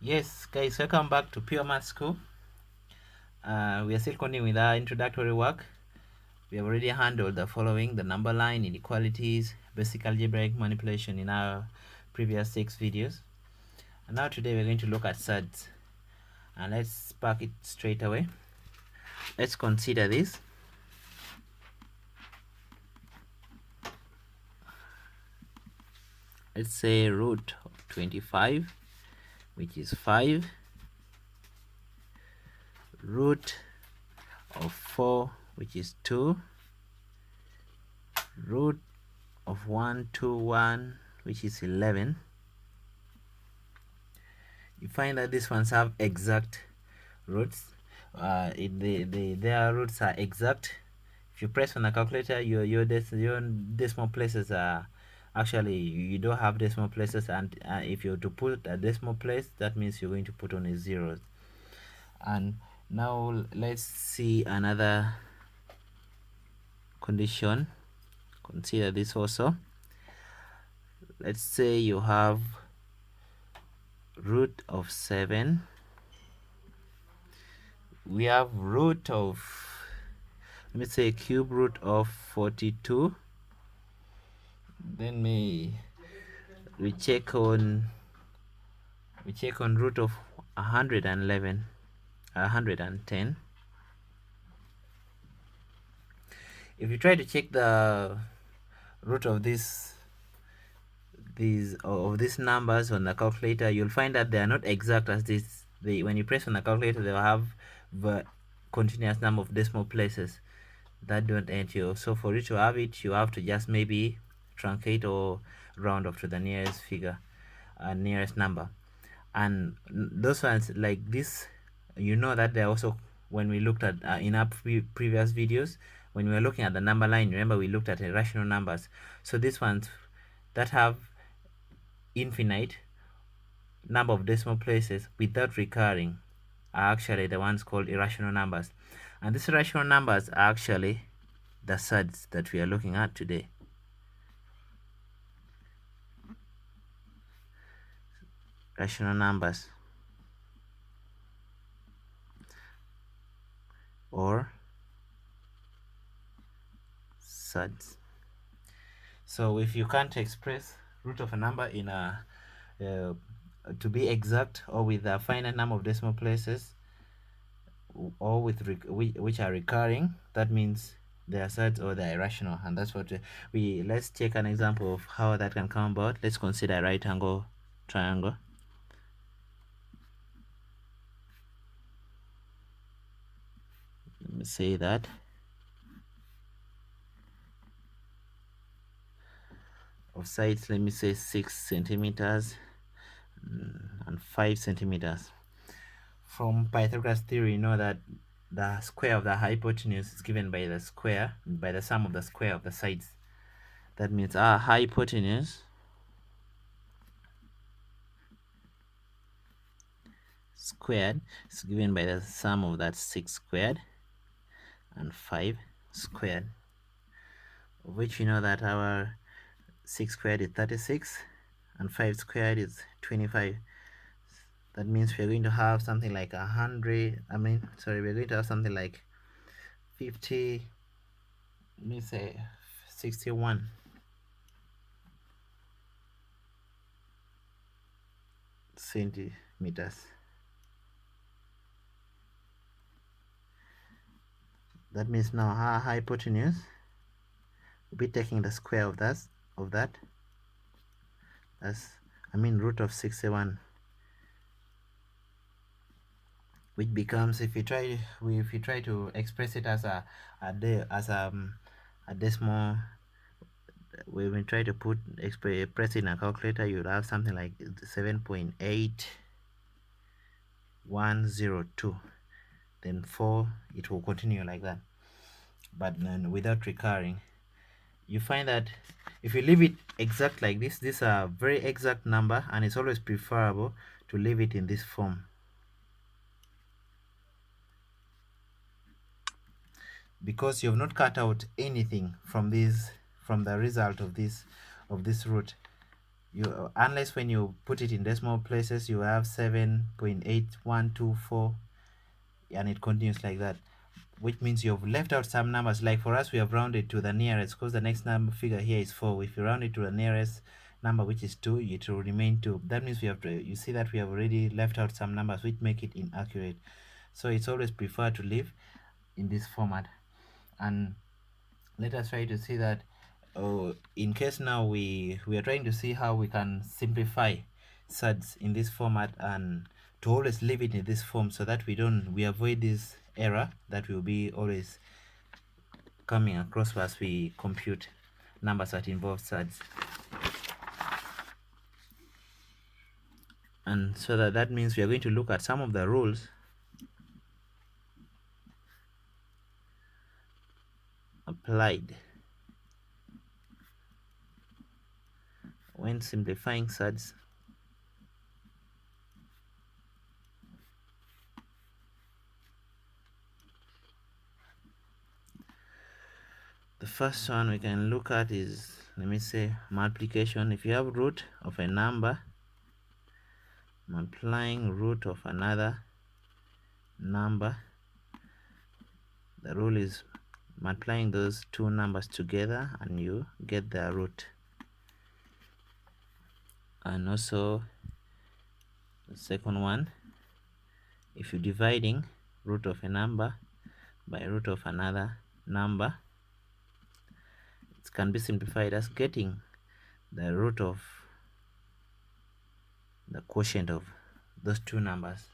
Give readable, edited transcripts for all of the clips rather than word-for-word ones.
Yes, guys, welcome back to Pure Math School. We are still continuing with our introductory work. We have already handled the following: the number line, inequalities, basic algebraic manipulation in our previous 6 videos. And now today we're going to look at surds. And let's spark it straight away. Let's consider this. Let's say root of 25, which is 5, root of 4, which is 2, root of 121, which is 11. You find that these ones have exact roots. Their roots are exact. If you press on a calculator, your decimal places are actually, you don't have decimal places, and if you're to put a decimal place, that means you're going to put only zeros. And now let's see another condition. Consider this also. Let's say you have root of 7. We have root of, let me say, cube root of 42. Then we check on root of 111, 110. If you try to check the root of these numbers on the calculator, you'll find that they are not exact as this. When you press on the calculator, they'll have the continuous number of decimal places that don't end you. So for you to have it, you have to just maybe truncate or round off to the nearest figure, nearest number. And those ones like this, you know that they're also, when we looked at in our previous videos, when we were looking at the number line, remember we looked at irrational numbers. So these ones that have infinite number of decimal places without recurring are actually the ones called irrational numbers. And these irrational numbers are actually the surds that we are looking at today. Rational numbers, or surds. So if you can't express root of a number in a to be exact, or with a finite number of decimal places, or with which are recurring, that means they are surds or they are irrational. And that's what let's take an example of how that can come about. Let's consider a right angle triangle. Let me say that of sides, let me say 6 centimeters and 5 centimeters. From Pythagoras theory, you know that the square of the hypotenuse is given by the sum of the square of the sides. That means our hypotenuse squared is given by the sum of that 6 squared and 5 squared, of which we know that our 6 squared is 36 and 5 squared is 25. That means we're going to have something like 100, we're going to have something like 50, let me say 61 centimeters. That means now our hypotenuse will be taking the square of that. That's root of 61, which becomes, if you try to express it as a decimal, when we try to press in a calculator, you'll have something like 7.8102. Then 4, it will continue like that, but then without recurring. You find that if you leave it exact like this, these are very exact number, and it's always preferable to leave it in this form, because you have not cut out anything from the result of this root. You unless when you put it in decimal places you have 7.8124 and it continues like that, which means you've left out some numbers. Like for us, we have rounded to the nearest because the next number figure here is 4. If you round it to the nearest number, which is 2, it will remain 2. That means we have to, you see that we have already left out some numbers which make it inaccurate. So it's always preferred to leave in this format. And let us try to see that, in case now we are trying to see how we can simplify Surds in this format, and to always leave it in this form so that we avoid this error that will be always coming across as we compute numbers that involve Surds. And so that means we are going to look at some of the rules applied when simplifying Surds. The first one we can look at is, let me say, multiplication. If you have root of a number multiplying root of another number, the rule is multiplying those two numbers together and you get the root. And also the second one, if you're dividing root of a number by root of another number, it can be simplified as getting the root of the quotient of those two numbers.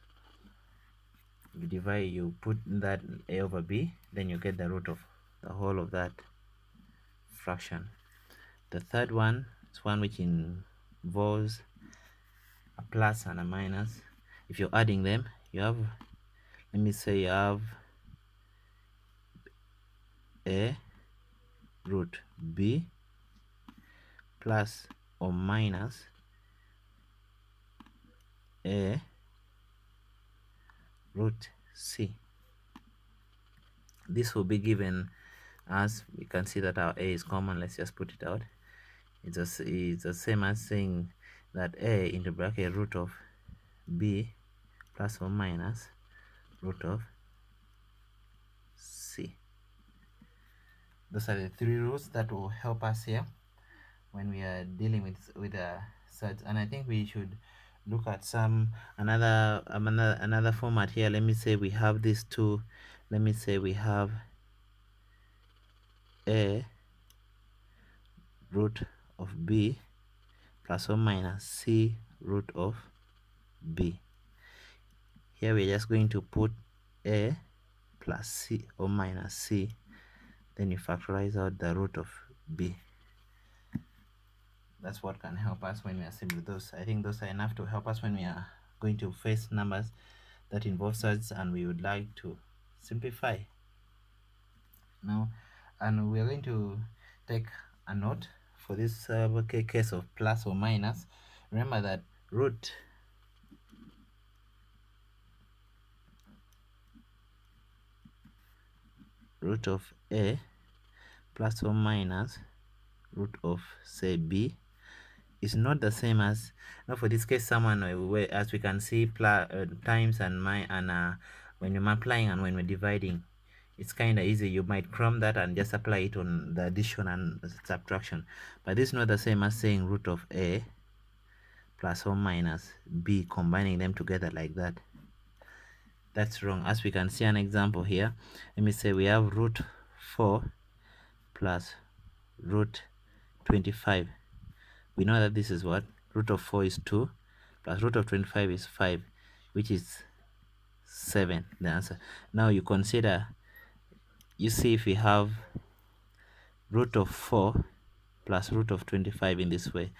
You divide, you put that a over b, then you get the root of the whole of that fraction. The third one is one which involves a plus and a minus. If you're adding them, you have, let me say, you have a root b plus or minus a root c. This will be given as, we can see that our a is common. Let's just put it out. It's the same as saying that a into bracket root of b plus or minus root of c. Those are the three rules that will help us here when we are dealing with the Surds. And I think we should look at another format here. Let me say we have these two. Let me say we have a root of b plus or minus c root of b. Here we're just going to put a plus c or minus c, then you factorize out the root of b. That's what can help us when we are simple. I think those are enough to help us when we are going to face numbers that involve Surds and we would like to simplify. Now, and we are going to take a note for this case of plus or minus. Remember that root of a plus or minus root of, say, b is not the same as, now for this case, someone, as we can see, times and when you're multiplying and when we're dividing, it's kind of easy. You might crumb that and just apply it on the addition and subtraction, but this is not the same as saying root of a plus or minus b, combining them together like that. That's wrong. As we can see an example here, let me say we have root 4 plus root 25. We know that this is what? Root of 4 is 2 plus root of 25 is 5, which is 7, the answer. Now you consider, you see, if we have root of 4 plus root of 25 in this way,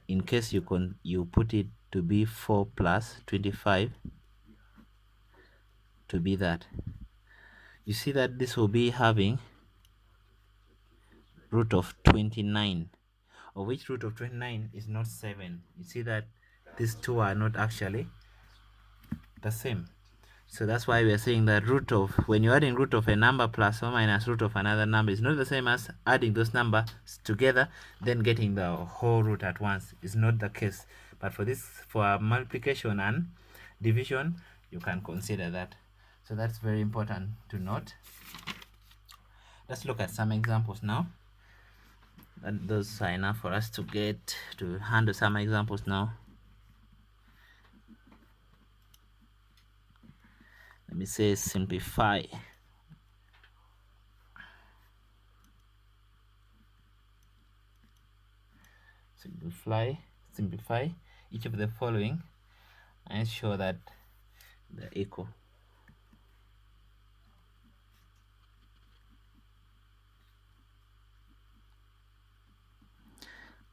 in case you put it to be 4 plus 25 to be that, you see that this will be having root of 29, of which root of 29 is not 7. You see that these two are not actually the same. So that's why we are saying that root of, when you're adding root of a number plus or minus root of another number, is not the same as adding those numbers together then getting the whole root at once. Is not the case. But for this, for multiplication and division, you can consider that. So that's very important to note. Let's look at some examples now. And those are enough for us to get to handle some examples now. Let me say simplify. Simplify each of the following and ensure that they're equal.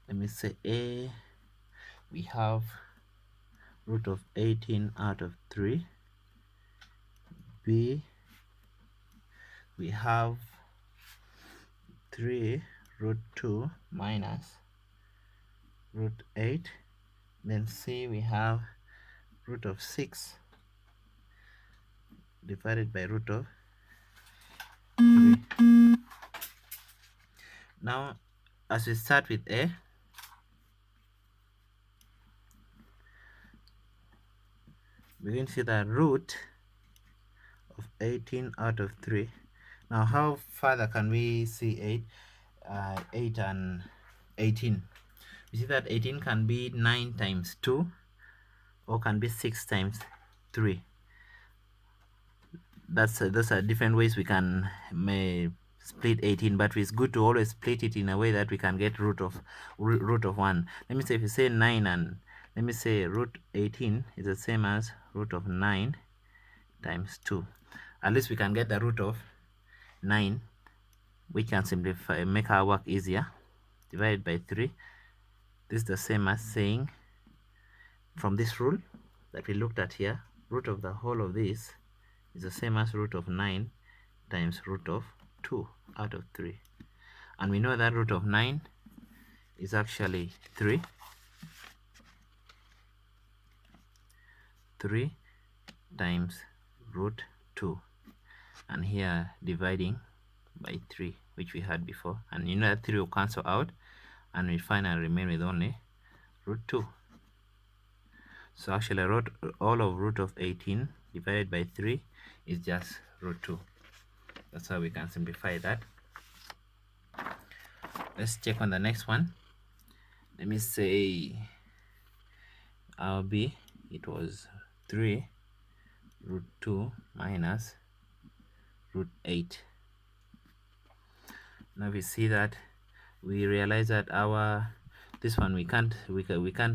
Let me say A, we have root of 18 out of 3. B, we have 3 root 2 minus root 8. Then C, we have root of 6 divided by root of 3. Now, as we start with A, we're going to see the root of 18 out of 3. Now, how further can we see 8 and 18? We see that 18 can be 9 times 2 or can be 6 times 3. Those are different ways we can split 18, but it's good to always split it in a way that we can get root of 1. Let me say, if you say 9 and let me say root 18 is the same as root of 9 times 2. At least we can get the root of 9, which can simplify, make our work easier. Divided by 3. This is the same as saying, from this rule that we looked at here, root of the whole of this is the same as root of 9 times root of 2 out of 3. And we know that root of 9 is actually 3. 3 times root 2. And here dividing by 3, which we had before. And you know that 3 will cancel out, and we finally remain with only root 2. So actually all of root of 18 divided by 3 is just root 2. That's how we can simplify that. Let's check on the next one. Let me say our B, it was 3 root 2 minus root 8. Now we see that we realize that this one we can't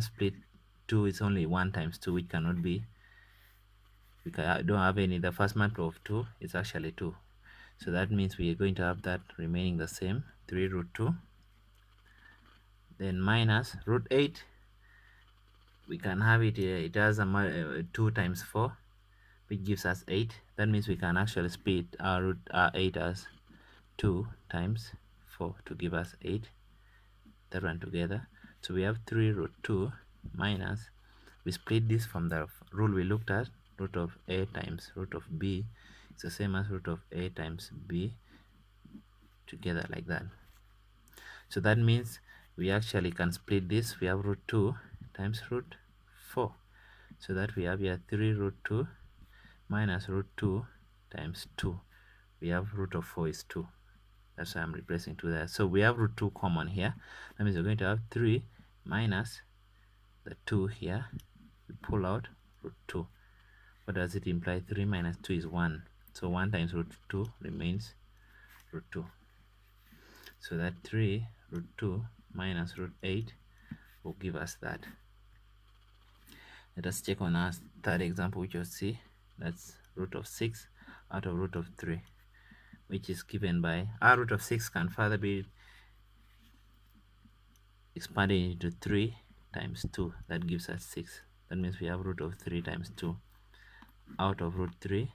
split 2. It's only 1 times 2, which cannot be, don't have any. The first multiple of 2 is actually 2. So that means we are going to have that remaining the same, 3 root 2. Then minus root 8. We can have it, it has a 2 times 4, which gives us 8. That means we can actually split our 8 as 2 times 4 to give us 8. That one together. So we have 3 root 2 minus, we split this from the rule we looked at, root of A times root of B. It's the same as root of A times B together like that. So that means we actually can split this. We have root 2 times root 4. So that we have here 3 root 2 minus root 2 times 2. We have root of 4 is 2. That's why I'm replacing 2 there. So we have root 2 common here. That means we're going to have 3 minus the 2 here. We pull out root 2. What does it imply? 3 minus 2 is 1. So 1 times root 2 remains root 2. So that 3 root 2 minus root 8 will give us that. Let us check on our third example, which you'll see. That's root of 6 out of root of 3, which is given by our root of 6 can further be expanded into 3 times 2. That gives us 6. That means we have root of 3 times 2 out of root 3.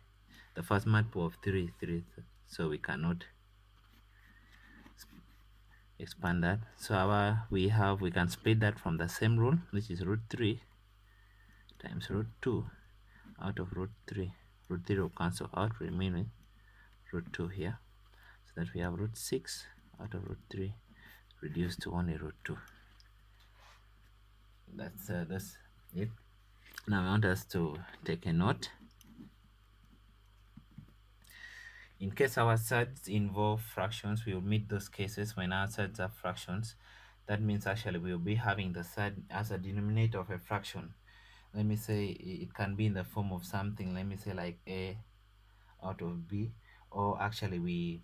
The first multiple of 3 is 3, so we cannot expand that. So we can split that from the same rule, which is root 3 times root 2 out of root 3, root 3 will cancel out, remaining root 2 here, so that we have root 6 out of root 3 reduced to only root 2. That's it. Now I want us to take a note. In case our surds involve fractions, we will meet those cases when our surds are fractions. That means actually we will be having the surd as a denominator of a fraction. Let me say it can be in the form of something, let me say like a out of b, or actually we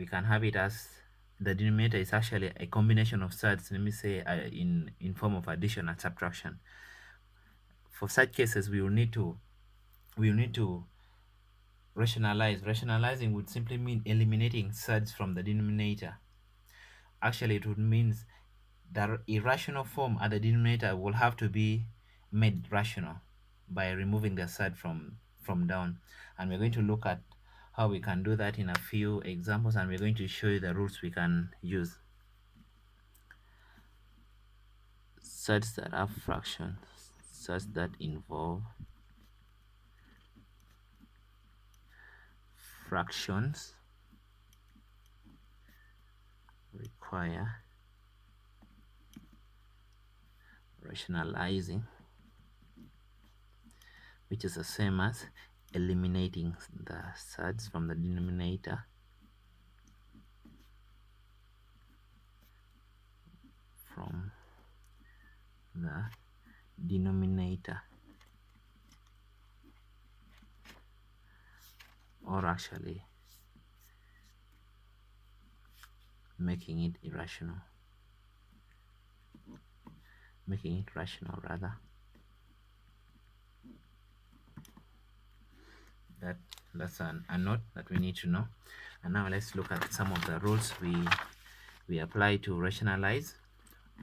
can have it as the denominator is actually a combination of surds, let me say in form of addition and subtraction. For such cases we will need to rationalize. Rationalizing would simply mean eliminating surds from the denominator. Actually it would mean the irrational form at the denominator will have to be made rational by removing the surd from down, and we're going to look at how we can do that in a few examples, and we're going to show you the rules we can use. Surds that have fractions, surds that involve fractions require rationalizing, which is the same as eliminating the surds from the denominator from the denominator, or actually making it irrational, rather. That's a note that we need to know. And now let's look at some of the rules we apply to rationalize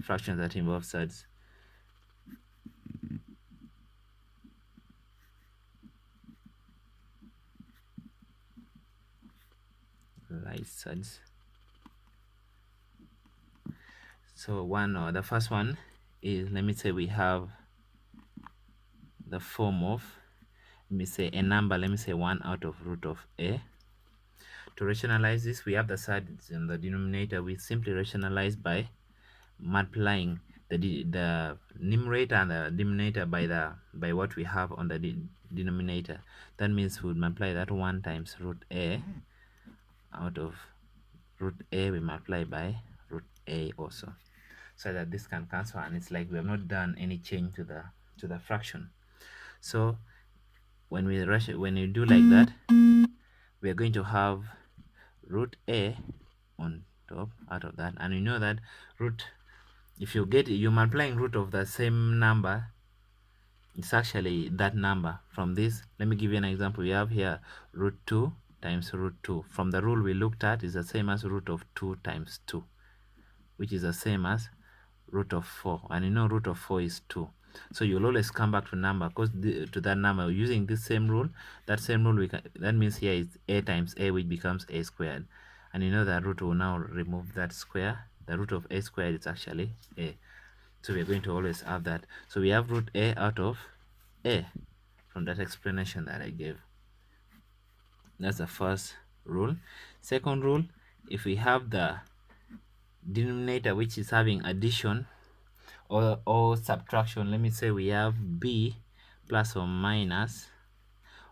fractions that involve surds. Surds. So the first one is, let me say we have the form of, let me say a number, let me say 1 out of root of a. To rationalize this, we have the surds in the denominator. We simply rationalize by multiplying the numerator and the denominator by what we have on the denominator. That means we would multiply that 1 times root a out of root a, we multiply by root a also, so that this can cancel, and it's like we have not done any change to the fraction. So when we do like that, we are going to have root a on top out of that, and we know that if you're multiplying root of the same number, it's actually that number. From this, let me give you an example. We have here root 2 times root 2. From the rule we looked at, is the same as root of 2 times 2, which is the same as root of 4, and you know root of 4 is 2. So you'll always come back to number, because to that number using this same rule. That means here is a times a, which becomes a squared, and you know that root will now remove that square. The root of a squared is actually a, so we're going to always have that. So we have root a out of a from that explanation that I gave. That's the first rule. Second rule, if we have the denominator which is having addition or subtraction, let me say we have b plus or minus,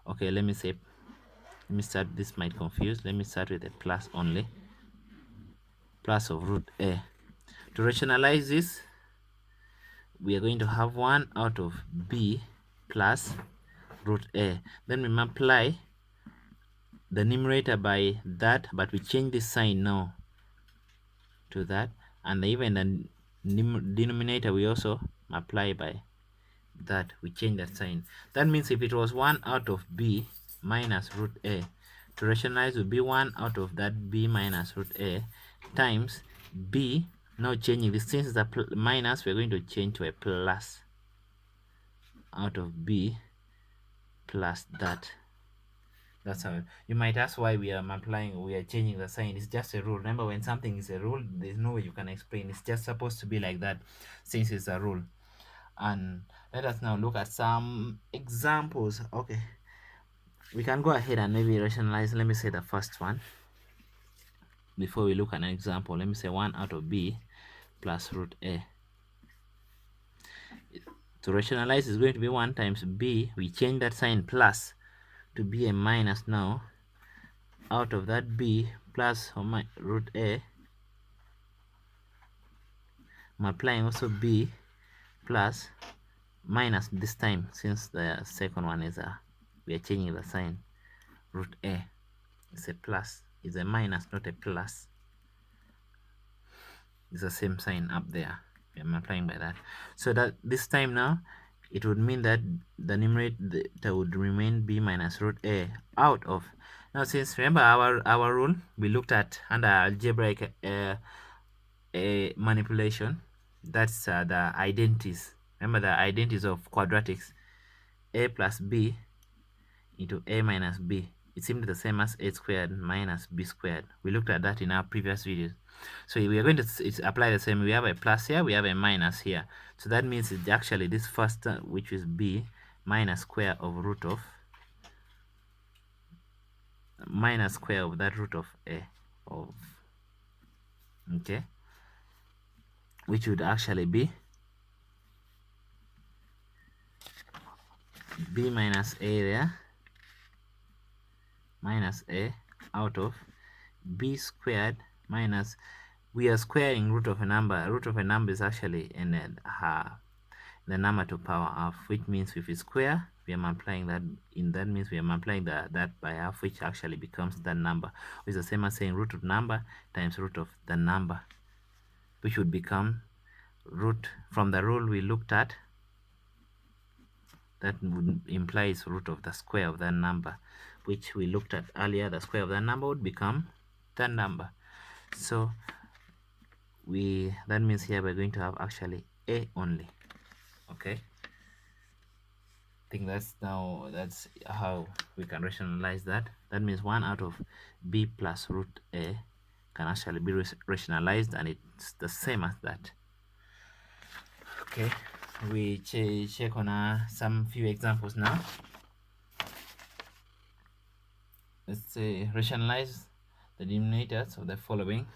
okay, let me start, this might confuse, let me start with a plus only, plus of root a. To rationalize this, we are going to have 1 out of b plus root a, then we multiply the numerator by that, but we change the sign now to that, and even the denominator we also multiply by that, we change that sign. That means if it was 1 out of b minus root a, to rationalize would be 1 out of that b minus root a times b. Now changing this, since the minus, we're going to change to a plus out of b plus that. That's how you might ask why we are changing the sign. It's just a rule. Remember, when something is a rule, there's no way you can explain. It's just supposed to be like that since it's a rule. And let us now look at some examples. Okay, We can go ahead and maybe rationalize. Let me say the first one before we look at an example. Let me say 1 out of b plus root a. To rationalize is going to be 1 times b. We change that sign plus to be a minus now. Out of that b plus or my root a, multiplying also b plus minus this time, since the second one is we are changing the sign. Root a is a plus, is a minus, not a plus. It's the same sign up there. We are multiplying by that. So that this time now, it would mean that the numerator would remain b minus root a out of. Now, since remember our rule we looked at under algebraic manipulation, that's the identities. Remember the identities of quadratics: a plus b into a minus b. It's simply the same as a squared minus b squared. We looked at that in our previous videos. So we are going to apply the same. We have a plus here, we have a minus here. So that means it's actually this first, which is b minus square of root of minus square of that root of a of, okay, which would actually be b minus a there minus a out of b squared minus, we are squaring root of a number. Root of a number is actually in the number to power half, which means if we square, we are multiplying that in, that means we are multiplying that by half, which actually becomes that number, which is the same as saying root of number times root of the number, which would become root, from the rule we looked at, that would implies root of the square of that number, which we looked at earlier. The square of that number would become that number. So that means here we're going to have actually a only. Okay, I think that's how we can rationalize that. That means 1 out of b plus root a can actually be rationalized, and it's the same as that. Okay, we check on some few examples now. Let's say rationalize the denominators of the following.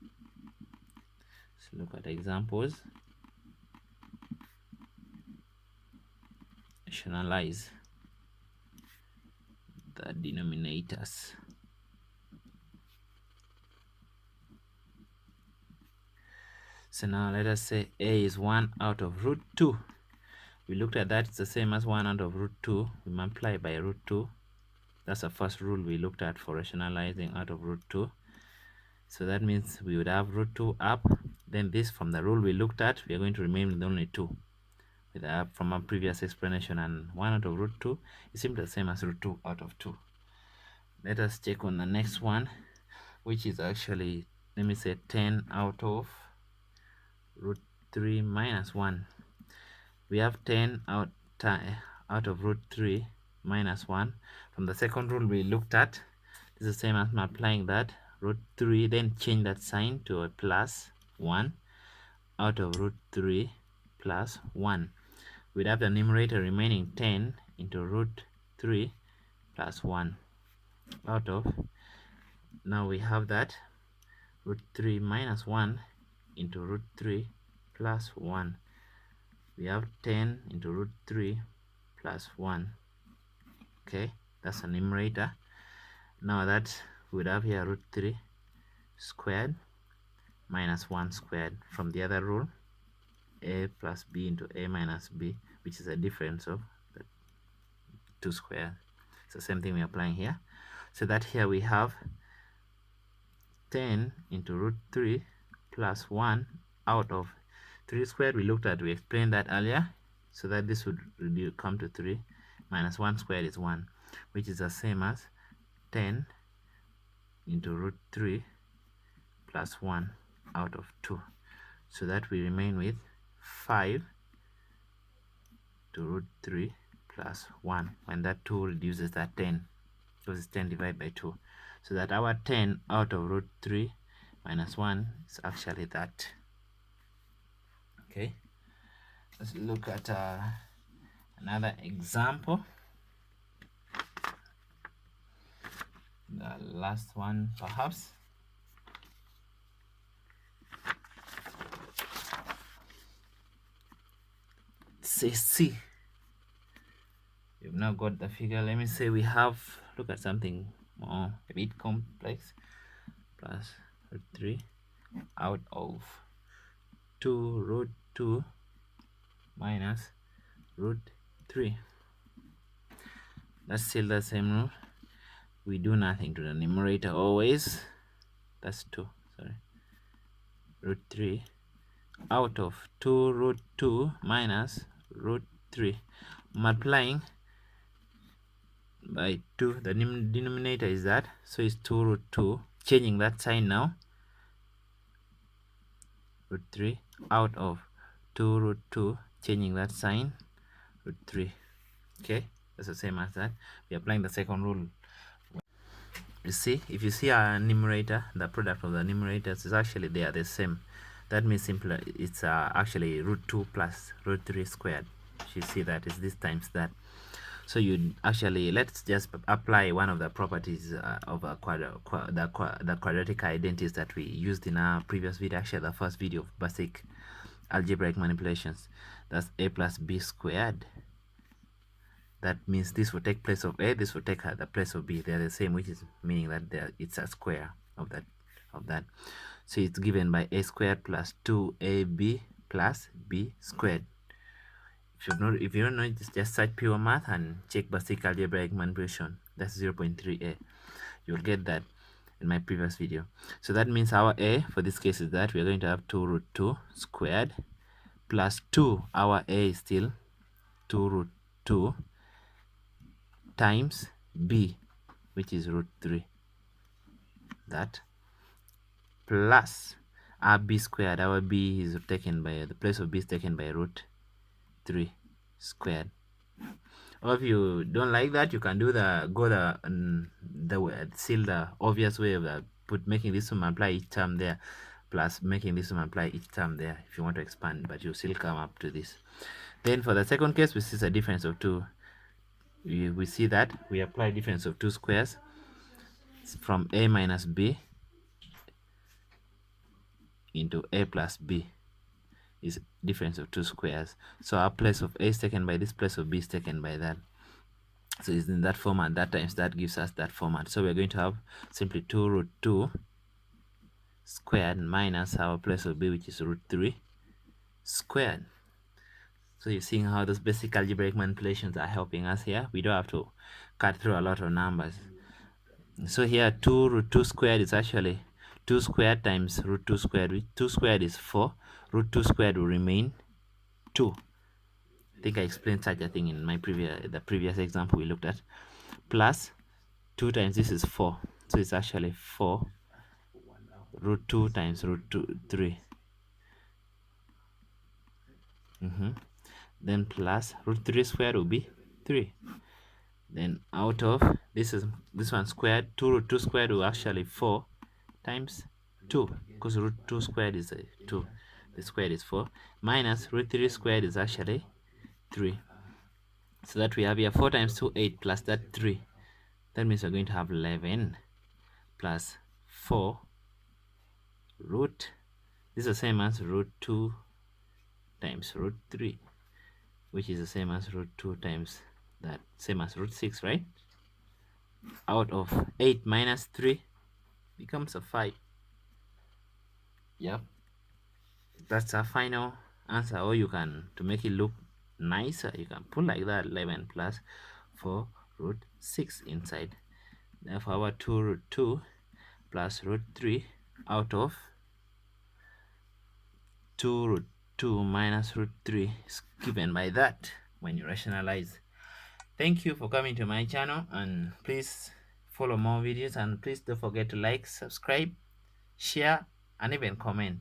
Let's look at examples. Rationalize the denominators. So now let us say a is 1 out of root 2. We looked at that, it's the same as 1 out of root 2. We multiply by root 2. That's the first rule we looked at for rationalizing out of root 2. So that means we would have root 2 up. Then this, from the rule we looked at, we are going to remain with only 2. With up from our previous explanation, and 1 out of root 2 is simply the same as root 2 out of 2. Let us check on the next one, which is actually, let me say 10 out of root 3 minus 1. We have 10 out of root 3 minus 1. From the second rule we looked at, this is the same as multiplying that root 3, then change that sign to a plus 1 out of root 3 plus 1. We'd have the numerator remaining 10 into root 3 plus 1 out of, now we have that root 3 minus 1 into root 3 plus 1. We have 10 into root 3 plus 1. Okay, that's a numerator. Now that we would have here root 3 squared minus 1 squared. From the other rule, a plus b into a minus b, which is a difference of the 2 squared. It's the same thing we're applying here. So that here we have 10 into root 3 plus 1 out of 3 squared. We looked at, we explained that earlier. So that this would come to 3 minus 1 squared is 1, which is the same as 10 into root 3 plus 1 out of 2. So that we remain with 5 to root 3 plus 1, when that 2 reduces that 10, because it's 10 divided by 2. So that our 10 out of root 3 minus 1 is actually that. Okay, let's look at another example. The last one, perhaps. Say C. You've now got the figure. Let me say we have, look at something more a bit complex. Plus root 3 out of 2 root 2 minus root 3. That's still the same rule. We do nothing to the numerator always. That's 2, sorry. Root 3 out of 2 root 2 minus root 3. Multiplying by 2, the denominator is that, so it's 2 root 2. Changing that sign now. Root 3 out of 2 root 2, changing that sign, root 3. Okay, that's the same as that. We're applying the second rule. You see, if you see our numerator, the product of the numerators is actually, they are the same. That means simply it's actually root 2 plus root 3 squared. You see that is this times that. So you actually, let's just apply one of the properties of the quadratic identities that we used in our previous video, actually the first video of basic algebraic manipulations. That's a plus b squared. That means this will take place of a, this will take the place of b. They're the same, which is meaning that it's a square of that. So it's given by a squared plus 2ab plus b squared. If you don't know, just search pure math and check basic algebraic manipulation. That's 0.3a. You'll get that in my previous video. So that means our a for this case is that we're going to have 2 root 2 squared plus 2. Our a is still 2 root 2 times b, which is root 3. That plus our b squared. Our b is taken by, the place of b is taken by root 3 squared. Or if you don't like that, you can do still the obvious way of making this to multiply each term there, plus making this to multiply each term there if you want to expand, but you still come up to this. Then for the second case, we see a difference of 2. We see that we apply difference of 2 squares from a minus b into a plus b is difference of 2 squares. So our place of a is taken by this, place of b is taken by that. So it's in that format. That times that gives us that format. So we're going to have simply 2 root 2 squared minus our place of b, which is root 3 squared. So you're seeing how those basic algebraic manipulations are helping us here. We don't have to cut through a lot of numbers. So here 2 root 2 squared is actually 2 squared times root 2 squared. 2 squared is 4. Root 2 squared will remain 2. I think I explained such a thing in my previous example we looked at. Plus 2 times this is 4. So it's actually 4 root 2 times root 3. Then plus root 3 squared will be 3. Then out of this one squared, 2 root 2 squared will actually 4 times 2, because root 2 squared is 2. The squared is 4. Minus root 3 squared is actually 3. So that we have here 4 times 2, 8, plus that 3. That means we're going to have 11 plus 4 root. This is the same as root 2 times root 3, which is the same as root 2 times that, same as root 6, right? Out of 8 minus 3 becomes a 5. Yep. That's our final answer. Or you can, to make it look nicer, you can put like that, 11 plus 4 root 6 inside. Therefore our 2 root 2 plus root 3 out of 2 root 2 minus root 3 is given by that when you rationalize. Thank you for coming to my channel, and please follow more videos, and please don't forget to like, subscribe, share, and even comment.